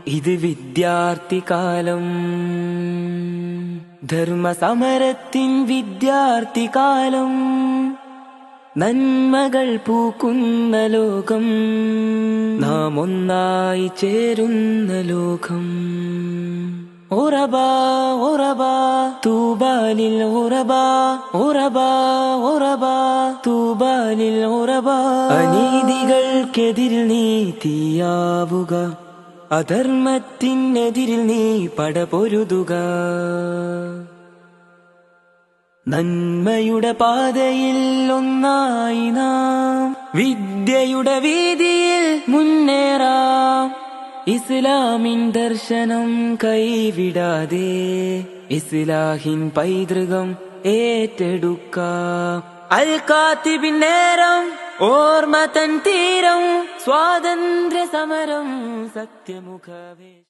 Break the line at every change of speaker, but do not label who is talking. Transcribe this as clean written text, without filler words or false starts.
ഇത് വിദ്യാർത്ഥികാലം, ധർമ്മസമരത്തിൻ വിദ്യാർത്ഥികാലം, നന്മകൾ പൂക്കുന്ന ലോകം, നാം ഒന്നായി ചേരുന്ന ലോകം. ഉറബാ ഉറബാ തൂബാലിൽ ഉറബാ, ഉറബാ ഉറബാ തൂബാലിൽ ഉറബാ. അനീതികൾക്കെതിരിൽ നീ തീയാവുക, അധർമ്മത്തിനെതിരിൽ നീ പടപൊരുതുക. നന്മയുടെ പാതയിൽ ഒന്നായി നാം വിദ്യയുടെ വീതിയിൽ മുന്നേറാം. ഇസ്ലാമിൻ ദർശനം കൈവിടാതെ ഇസ്ലാഹിൻ പൈതൃകം ഏറ്റെടുക്കാം. അൽ കാത്തിബിൻ നേരം, ഓർമ്മ തൻ തീരം, സ്വാതന്ത്ര്യ സമരം, സത്യമുഖവേ.